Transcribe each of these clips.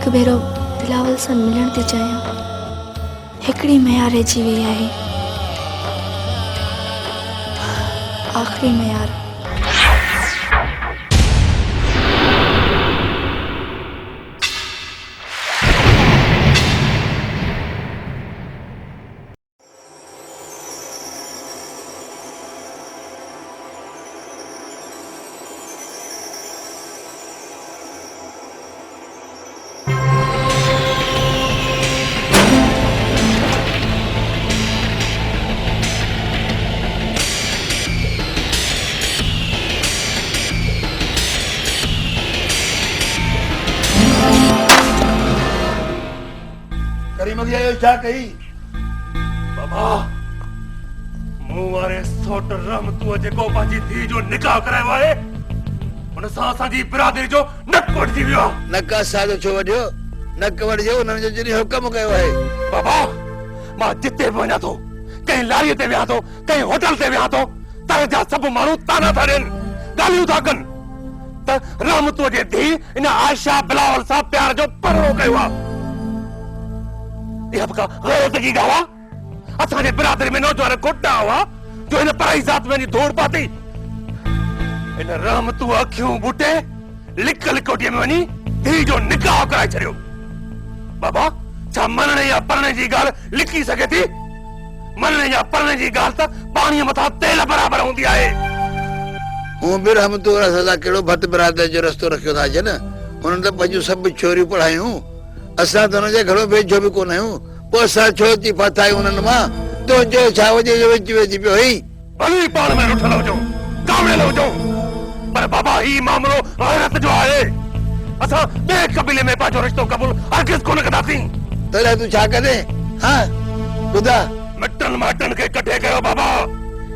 एक भेरो बिलावल सां मिलण थी चाहियां। हिकिड़ी मयार रहिजी वई आहे, आख़िरी मयार। क्या कही बाबा मुंह वारे सोट रम तू जेको पंहिंजी धी जो निकाह करायो आहे उन सां असांजी बिरादरी जो नक वढजी वियो। नक सादो छो वढियो? नक वढियो उन्हनि जो जॾहिं हुकम कयो आहे। बाबा मां जिते बि वञा थो, कंहिं लारीअ ते विया थो, कंहिं होटल ते विया थो, तर जा सभु माण्हू ताना था ॾियनि, ॻाल्हियूं था कनि त रहमतूअ जे धी इन आयशा बिलावल सां प्यार जो परो कयो आहे। यह का गलत की गावा असांजे बिरादरी में नौजवान कोटा हुआ जो इन पराई जात में धोड़ पाती इन रहमतू अखियूं बूटे लिक लिकोटी में वनी धी जो निकाह कराए छड़ियो। बाबा छा मनने या परने जी गाल लिखी सके थी? मनने या परने जी गाल त पानी मथा तेल बराबर होंदी आहे। हूं भी रहमतू सदा केड़ो भत बिरादरी जो रस्तो रखियो था जन। उन्हनि त पंहिंजूं सभु छोरियूं पढ़ायूं, असां त हुनजे घणो भेजो बि कोन आहियूं। पोइ असां छो थी फथायूं उन्हनि मां? तुंहिंजो छा वॼे जो विच वेझी पियो ही? भली पाण में रुठल हुजो, कावड़ियल हुजो, पर बाबा ही मामलो गैरत जो आहे। असां ॿिए कबीले में पंहिंजो रिश्तो क़बूल हरगिज़ कोन कंदासीं। तॾहिं तूं छा कंदे? हा ॿुधा, मिटनि माइटनि खे कढे कयो बाबा,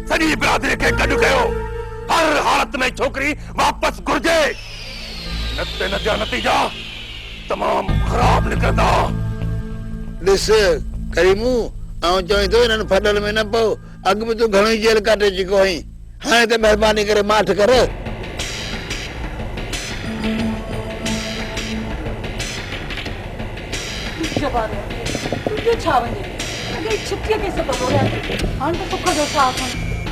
सॼी बिरादरी खे गॾु कयो। हर हालत में छोकिरी वापसि घुर्जे, न त इन जा नतीजा तमाम ख़राब निकरंदा। ॾिस करीमू, आउं चवई थो हिननि फॾल में न पओ। अॻु में तूं घणो ई जेल काटे चुको आहीं, हाणे त महिरबानी करे माठ कर। छा वञे अॻे छिटीअ खे सभु बोरिया हाणे त सुख जो साथ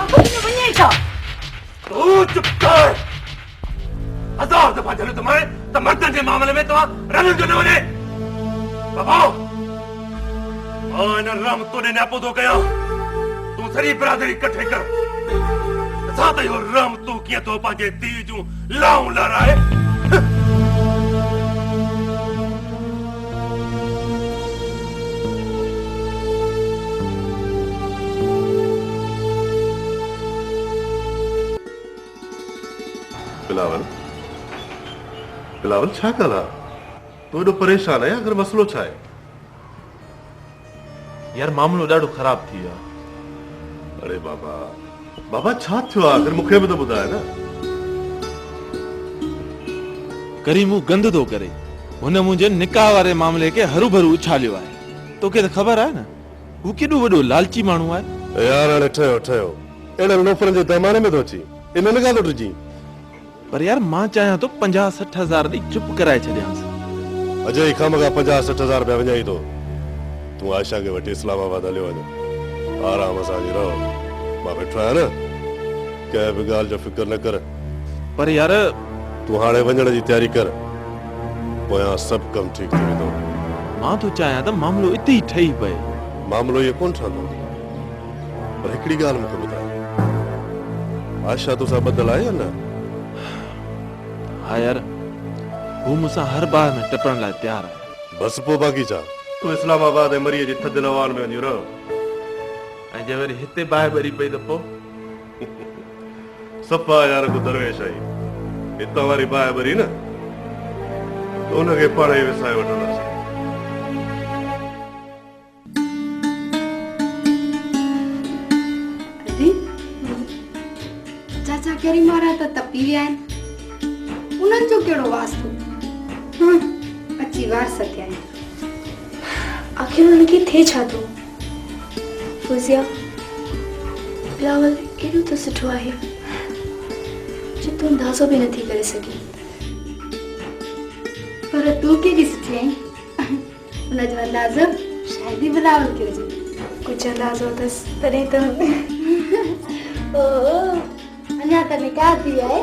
आख़िर में वञे छा? तूं चुप कर। हज़ार दफ़ा चलो तुम्हारे त मर्दनि जे मामले में तव्हां रननि जो न वञे। बाबा मां हिन रहमतूं ॾे न्यापो थो कयां, तूं सॼी बिरादरी इकठे कर। असां त इहो रहमतूं कीअं थो पंहिंजे धीउ जूं लाऊं लाराए। बिलावल बिलावल छा ॻाल्हि आहे? तूं एॾो परेशान आहे? अगरि मसलो छा आहे? यार मामलो ॾाढो ख़राब थी वियो आहे। अरे बाबा बाबा छा थियो आहे? आख़िर मूंखे बि त ॿुधाए न। करीमू गंद थो करे, हुन मुंहिंजे निकाह वारे मामले खे हरू भरू उछालियो आहे। तोखे त ख़बर आहे न हू केॾो वॾो लालची माण्हू आहे। यार हाणे ठहियो ठहियो, अहिड़े नौकरनि जे पैमाने में थो अची, इन में ॻाल्हि टिजी। पर यार मां चाहियां थो 50-60 हज़ार ॾेई चुप कराए छॾियांसि। अजय ई खामखा 50-60 हज़ार रुपया विञाई थो। तूं आयशा खे वठी इस्लामाबाद हलियो वञ, आराम सां रहो। मां वेठो आहियां न, कंहिं बि ॻाल्हि जो फिक्र न कर। पर यार तूं हाणे वञण जी तयारी कर, पोयां सभु कमु ठीकु थी वेंदो। मां तो चाहियां त मामलो इते ई ठही पए। मामलो इहो कोन ठहंदो, पर हिकिड़ी ॻाल्हि मूंखे ॿुधाए, आयशा तोसां ॿधल आहे या न? हा यार, हू मूंसां हर बार में टपण लाइ तयारु आहे। बसि पोइ बाक़ी छा? तूं इस्लामाबाद ऐं मरीअ जी थधि नवान में वञी रहो, ऐं जे वरी हिते बाहि भरी पई त पोइ सफ़ा यार को दरवेश आई हितां वारी बाहि भरी न त उनखे पाण ई विसाए वठंदासीं। चाचा करी मारा त तपी विया आहिनि, उन्हनि जो कहिड़ो वास्तो? अची वार सथिया आहिनि। आखिर उनखे थिए छा थो? फुज़िया बिलावल एॾो त सुठो आहे जो तूं अंदाज़ो बि नथी करे सघी। पर तू केॾी सुठी आहीं हुनजो अंदाज़ो शायदि ई बिलावल कयो हुजे कुझु अंदाज़ो अथसि तॾहिं त ओ अञा त निकाह थी आहे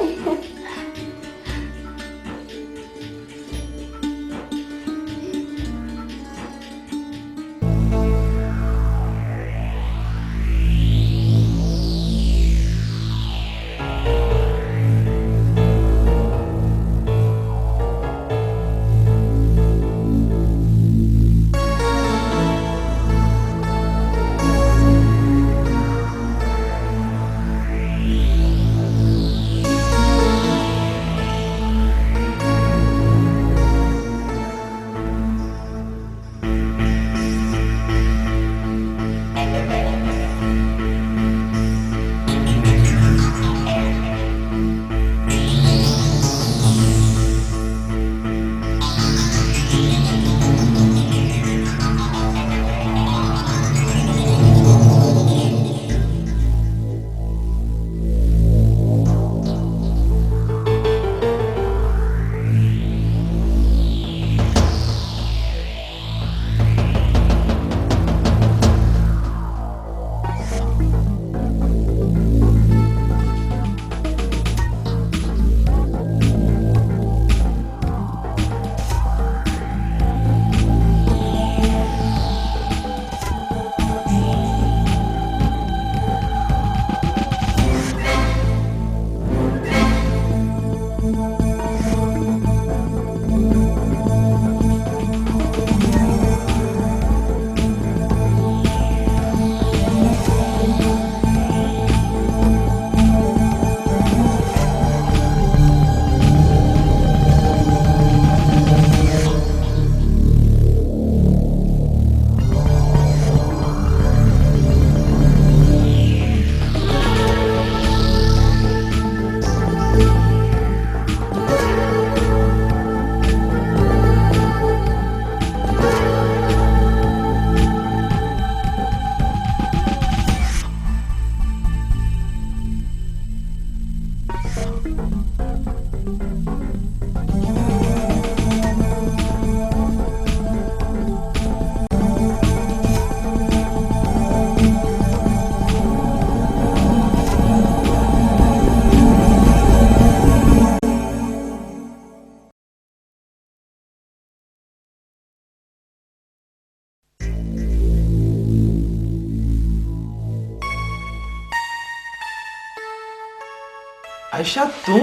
आयशा तू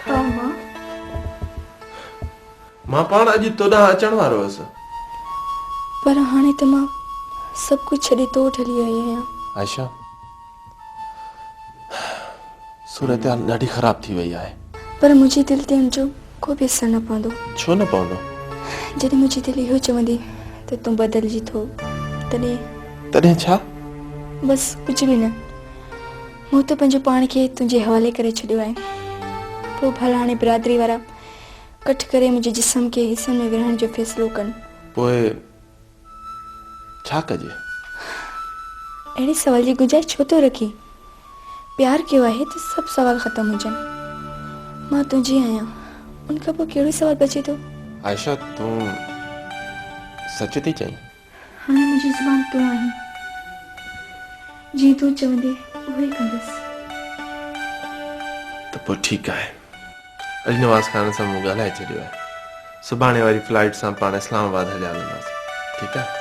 हाँ मां मां पाण अॼु तोॾां अचण वारो हुअसि पर हाणे त मां सभु कुझु छॾे तो हली आई आहियां। आयशा सूरत हाल ॾाढी ख़राब थी वई आहे पर मुंहिंजी दिलि ते हुनजो को बि असरु न पवंदो। छो न पवंदो? जॾहिं मुंहिंजी दिलि इहो चवंदी त तूं बदिलजी थो तॾहिं छा? बसि कुझु बि न, मूं त पंहिंजो पाण खे तुंहिंजे हवाले करे छॾियो आहे। पोइ भला हाणे बिरादरी वारा कठि करे मुंहिंजे जिस्म खे हिसनि में विढ़ण जो फ़ैसिलो कनि। पोइ छा कजे? अहिड़े सवाल जी गुंजाइश छो थो रखी? प्यार कयो आहे त सभु सवाल ख़तमु हुजनि। मां तुंहिंजी आहियां, उनखां पोइ कहिड़ो सवाल बचे थो? आयशा तूं सच थी चईं? हाणे मुंहिंजी ज़ुबान तूं आहीं, जीअं तूं चवंदे उहो ई कंदसि। त पोइ ठीकु आहे, अॼु नवाज़ ख़ान सां मूं ॻाल्हाए छॾियो आहे। सुभाणे वारी फ्लाइट सां पाण इस्लामाबाद हलिया वेंदासीं, ठीकु आहे?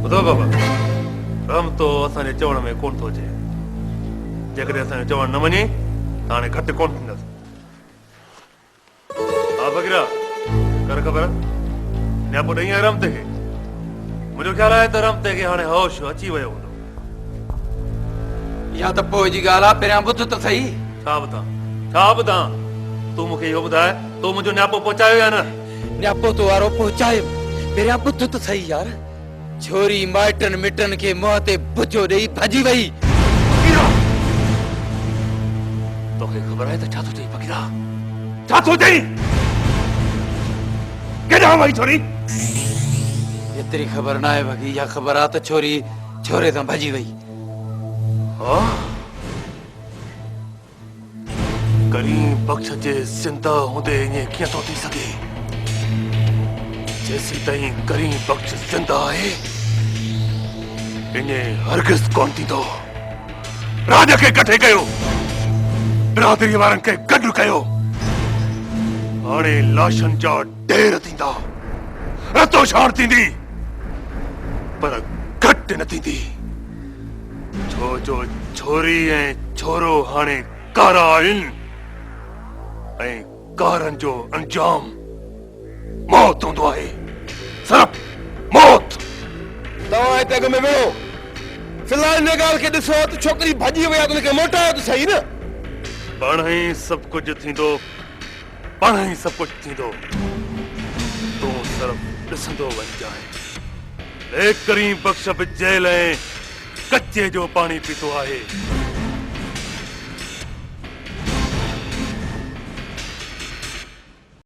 ॿुधो बाबा, रम तो असांजे चवण में कोन थो अचे। जेकॾहिं असांजो चवण न मञे त हाणे घटि कोन थींदसि। हा फ़क़ीरा, कर ख़बर नियापो ॾेई आहे रमते खे। मुंहिंजो ख़्यालु आहे त रमते खे हाणे होश अची वियो हूंदो। या त पोइ जी ॻाल्हि आहे पहिरियां ॿुध त सही। छा ॿुधां? तूं मूंखे इहो ॿुधाए, तूं मुंहिंजो न्यापो पहुचायो या न? न्यापो तो वारो पहुचायो, पहिरियां ॿुध त सही यार। छोरी माइटनि मिटनि खे मुंहं ते बुझो ॾेई भॼी वई। तोखे ख़बर आहे त छा थो चई फ़क़ीरा? छा थो चई? केॾां वई छोरी? एतिरी ख़बर न आहे भॻी, इहा ख़बर आहे त छोरी छोरे सां भॼी वई। करीम बख़्श जे ज़िंदा हूंदे ईअं कीअं थो थी सघे? जेसीं ताईं करीम बख़्श ज़िंदा आहे ईअं हरगिज़ कोन थींदो। राज खे कठे कयो, बिरादरी वारनि खे गॾु कयो। हाणे लाशनि जा ढेर थींदा, रतो छाण थींदी, पर घटि न थींदी। छो जो छोरी ऐं छोरो हाणे कारा आहिनि ऐं कारनि जो अंजाम मौत हूंदो आहे। सिर्फ़ मौत। तव्हां हिते अॻ में वियो, फिलहाल हिन ॻाल्हि खे ॾिसो त छोकिरी भॼी वई आहे त हुनखे मोटायो त सही न। पाण ई सभु कुझु थींदो, पाण ई सभु कुझु थींदो। तूं सिर्फ़ ॾिसंदो वञजांइ। करीम बख़्श बि जेल ऐं कचे जो पाणी पीतो आहे।